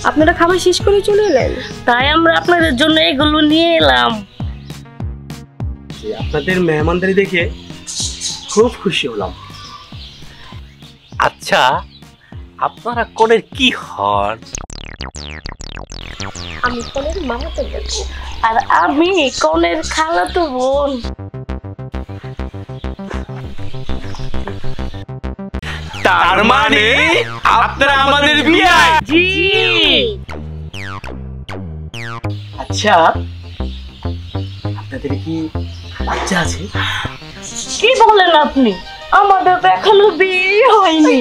আপনারা খাবার শেষ করে চলে এলেন, তাই আমরা আপনাদের জন্য এগুলো নিয়ে এলাম। আপনাদের মেহমানদারি দেখে খুব খুশি হলাম। আচ্ছা, আপনারা কনের কি হন? আমি কনের মামাতো বোন। আর আমি কনের খালাতো বোন। তার মানে আপনারা আমাদের বিয়ায়? জি। আচ্ছা, আপনাদের কি বাচ্চা আছে? কি বলেন আপনি? আমাদের তো এখনো বিয়ে হয়নি।